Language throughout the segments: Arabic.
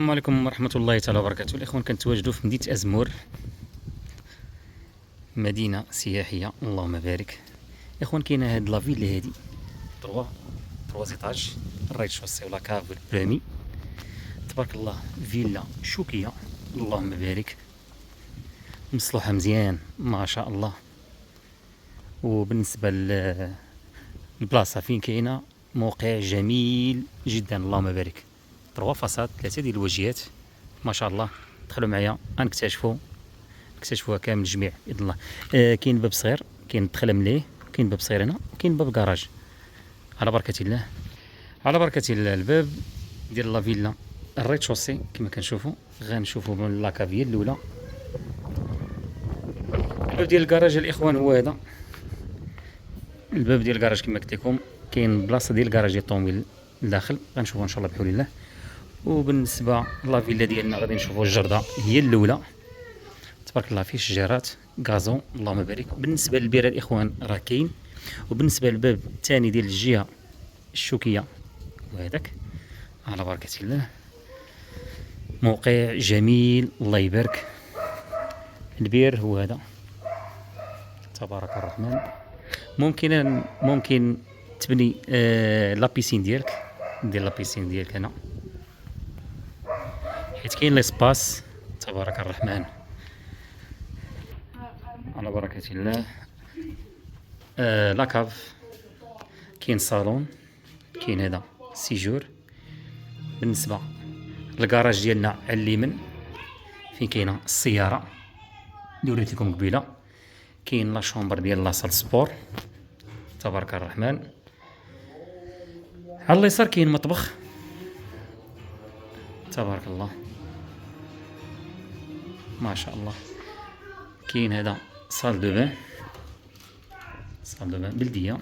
السلام عليكم ورحمة الله تعالى وبركاته. الإخوان كنتواجدوا في مدينة أزمور، مدينة سياحية اللهم بارك. إخوان كاينة هاد لافيلا هادي تروا زيتاج، الريد شوسي ولا كاف البرامي، تبارك الله. فيلا شوكية اللهم بارك، مصلوحة مزيان ما شاء الله. وبالنسبة للبلاصة فين كاينة، موقع جميل جدا اللهم بارك. تروا فصاد، 3 ديال الواجهات ما شاء الله. دخلوا معايا نكتشفوها كامل الجميع باذن الله. كاين باب صغير، كاين دخله مليه، كاين باب صغير هنا، كاين باب كراج. على بركه الله، على بركه الله. الباب ديال لا فيلا الريد شوسي كما كنشوفوا، غنشوفوا من لاكافيا الاولى. الباب ديال الكراج الاخوان هو هذا. الباب ديال الكراج كما قلت لكم، كاين بلاصه ديال الكراج ديال الطوموبيل لداخل، غنشوفوها ان شاء الله بحول الله. وبالنسبه لا فيلا ديالنا غادي نشوفوا الجرده هي الاولى، تبارك الله، فيه شجرات غازون اللهم بارك. بالنسبه للبيره الاخوان راه كاين. وبالنسبه للباب الثاني ديال الجهه الشوكيه وهذاك، على بركه الله. موقع جميل الله يبارك. البير هو هذا تبارك الرحمن. ممكن تبني لابيسين ديالك، دير لابيسين ديالك هنا، حيت كاين ليسباس تبارك الرحمن على بركة الله. لاكاف، كاين صالون، كاين هذا سيجور. بالنسبة للكراج ديالنا على اليمين فين كاينة السيارة اللي وريت لكم قبيلة، كاين لا شومبر ديال لاصال سبور تبارك الرحمن. على اليسار كاين مطبخ تبارك الله ما شاء الله. كاين هذا صال دو بان، صال دو بان بلديه.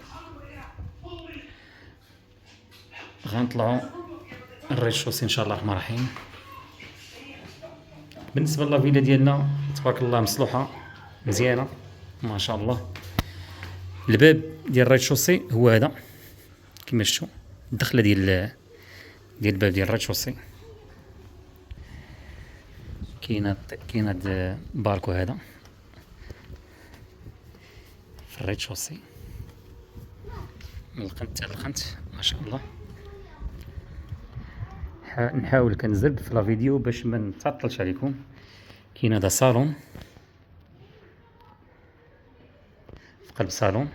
غنطلعوا الريد شوسي ان شاء الله الرحمن الرحيم. بالنسبه لافيلا ديالنا تبارك الله مصلوحه مزيانه ما شاء الله. الباب ديال الريد شوسي هو هذا كما شفتوا، الدخله ديال الباب ديال الريد شوسي. كاين هاد باركو هذا في الريد شوسي، من القنت حتى القنت ما شاء الله. نحاول كنزرب في لا فيديو باش ما نتعطلش عليكم. كاين هذا صالون، في قلب صالون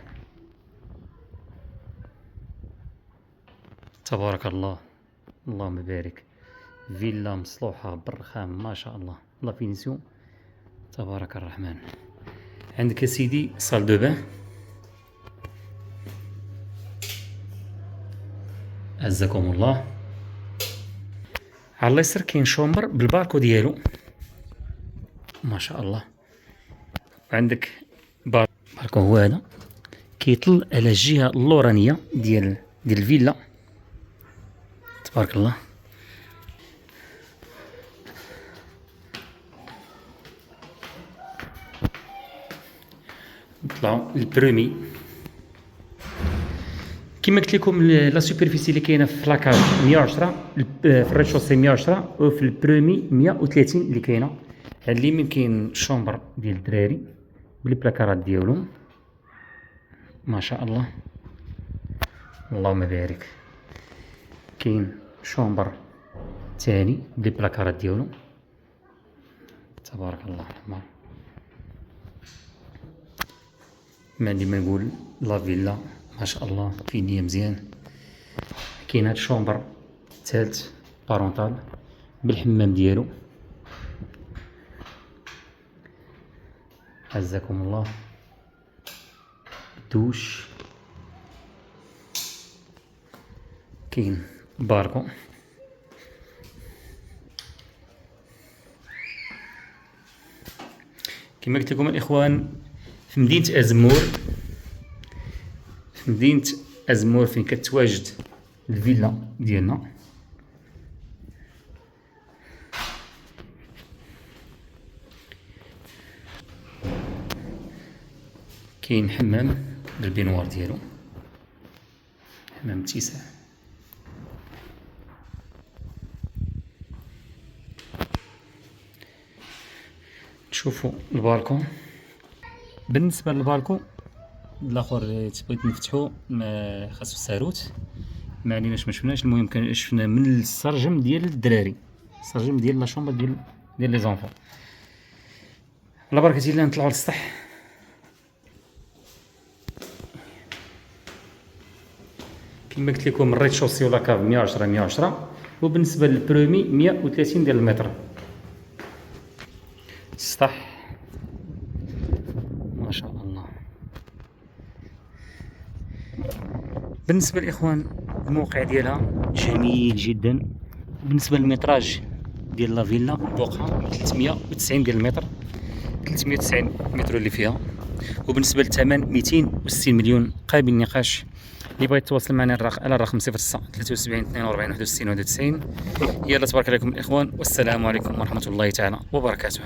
تبارك الله اللهم بارك. فيلا مصلوحة بالرخام ما شاء الله، لا فينيسيون تبارك الرحمن. عندك يا سيدي صال دو بان، عزكم الله. على اليسر كاين شومبر بالباركو ديالو ما شاء الله. عندك باركو هو هذا كيطل على الجهه اللورانيه ديال الفيلا تبارك الله. نطلعوا البرومي كما قلت لكم. لا سوبرفيسي اللي كاينه في لاكاج 110، في الريد شوسي 110، وفي البرومي 130 اللي كاينه. على اليمين كاين شومبر ديال الدراري بالبلاكارات ديالهم ما شاء الله اللهم بارك. كاين شومبر ثاني بالبلاكارات ديالو تبارك الله الرحمن. ما عندي ما نقول، لا فيلا ما شاء الله في نية مزيان. كاين هاد الشومبر ثالث بارونتال بالحمام ديالو عزكم الله. دوش، كاين باركو. كما قلت لكم الاخوان، في مدينة أزمور فين كتواجد الفيلا ديالنا. كاين حمام بالبينوار ديالو، حمام اتساع. شوفوا البالكون. بالنسبه للبالكون الاخر تبغيت نفتحو ما خاصو الساروت، ما عليناش ما شفناش. المهم شفنا من السرجم ديال الدراري، السرجم ديال لا شومبر ديال لي زونفون. على بركه الله نطلعوا للسطح. كما قلت لكم الريت شوسي ولا كاف 110 وبالنسبه للبرومي 130 ديال المتر. السطح ما شاء الله. بالنسبه للاخوان الموقع ديالها جميل جدا. بالنسبه للمتراج ديال لا فيلا بوقها 390 ديال المتر، 390 متر اللي فيها. وبالنسبه للثمن 260 مليون قابل للنقاش. اللي بغى يتواصل معنا على الرقم 06 73 42 61 91. يلا تبارك عليكم الاخوان، والسلام عليكم ورحمه الله تعالى وبركاته.